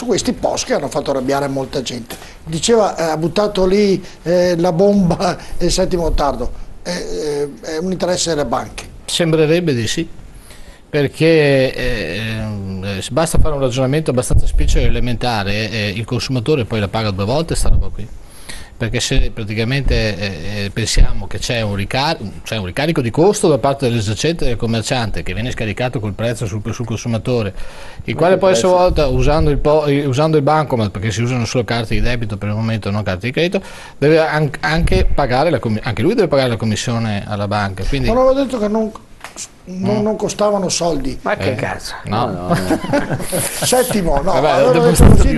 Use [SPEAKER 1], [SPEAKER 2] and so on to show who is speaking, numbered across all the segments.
[SPEAKER 1] su questi POS che hanno fatto arrabbiare molta gente. Diceva, ha buttato lì la bomba il settimo tardo, è un interesse delle banche.
[SPEAKER 2] Sembrerebbe di sì, perché basta fare un ragionamento abbastanza semplice e elementare, il consumatore poi la paga due volte sta roba qui. Perché se praticamente pensiamo che c'è un ricarico di costo da parte dell'esercente e del commerciante che viene scaricato col prezzo sul consumatore, il quale poi a sua volta usando il bancomat, perché si usano solo carte di debito per il momento, non carte di credito, deve anche pagare anche lui deve pagare la commissione alla banca. Quindi,
[SPEAKER 1] non avevo detto che non costavano soldi.
[SPEAKER 3] Ma che cazzo?
[SPEAKER 2] No.
[SPEAKER 1] Settimo, no.
[SPEAKER 2] Vabbè,
[SPEAKER 1] avevo detto così,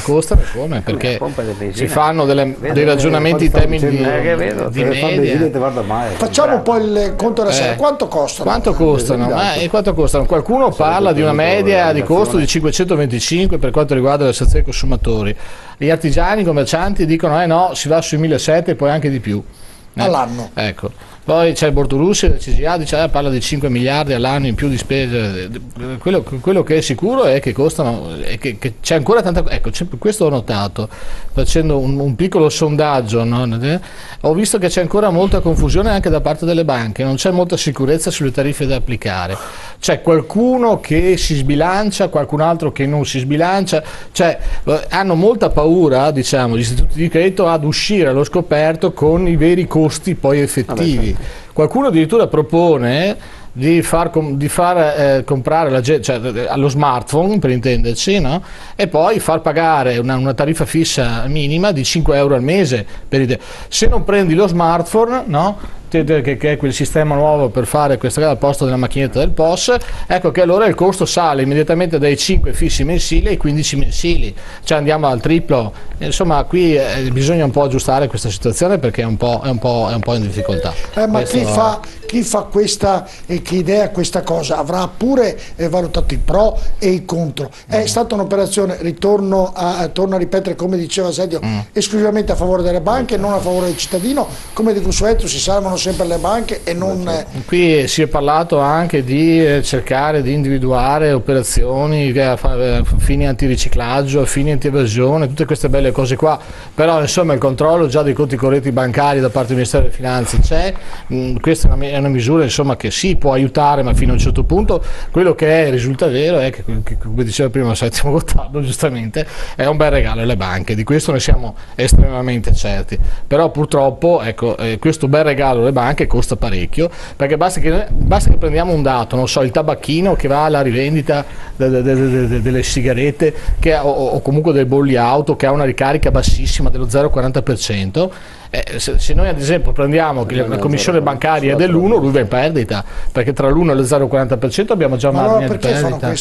[SPEAKER 2] costano come? Perché si fanno dei ragionamenti in termini di media.
[SPEAKER 1] Facciamo un po' il conto della sera. Quanto costano?
[SPEAKER 2] Quanto costano? Qualcuno parla di una media di costo di 525 per quanto riguarda le stazioni consumatori. Gli artigiani, i commercianti dicono no, si va sui 1.700 e poi anche di più.
[SPEAKER 1] All'anno.
[SPEAKER 2] Ecco. Poi c'è il Bortolussi, la CGA dice, parla di 5 miliardi all'anno in più di spese. Quello che è sicuro è che costano, che c'è ancora tanta. Ecco, questo ho notato facendo un piccolo sondaggio, no? Ho visto che c'è ancora molta confusione anche da parte delle banche, non c'è molta sicurezza sulle tariffe da applicare. C'è qualcuno che si sbilancia, qualcun altro che non si sbilancia, hanno molta paura, diciamo, gli istituti di credito ad uscire allo scoperto con i veri costi poi effettivi. Qualcuno addirittura propone di far comprare allo smartphone, per intenderci, no? E poi far pagare una tariffa fissa minima di 5 euro al mese. Se non prendi lo smartphone, no? Che è quel sistema nuovo per fare questa cosa al posto della macchinetta del POS, ecco che allora il costo sale immediatamente dai 5 fissi mensili ai 15 mensili, cioè andiamo al triplo. Insomma, qui bisogna un po' aggiustare questa situazione perché è un po' in difficoltà.
[SPEAKER 1] Ma chi fa questa e chi idea questa cosa avrà pure valutato i pro e i contro. È stata un'operazione, torno a ripetere come diceva Sergio, esclusivamente a favore delle banche, non a favore del cittadino, come di consueto si salvano sempre le banche e non.
[SPEAKER 2] Qui si è parlato anche di cercare di individuare operazioni fini antiriciclaggio, fini antievasione, tutte queste belle cose qua, però insomma il controllo già dei conti correnti bancari da parte del Ministero delle Finanze c'è. Questa è una misura insomma che sì, può aiutare, ma fino a un certo punto. Quello che risulta vero è che, come diceva prima Settimo Gottardo giustamente, è un bel regalo alle banche, di questo ne siamo estremamente certi, però purtroppo ecco, questo bel regalo alle banche costa parecchio, perché basta che prendiamo un dato, non so, il tabacchino che va alla rivendita delle sigarette o comunque dei bolli auto che ha una ricarica bassissima dello 0,40%. Se noi ad esempio prendiamo che la commissione bancaria è dell'1, lui va in perdita, perché tra l'1 e lo 0,40% abbiamo già un margine di perdita.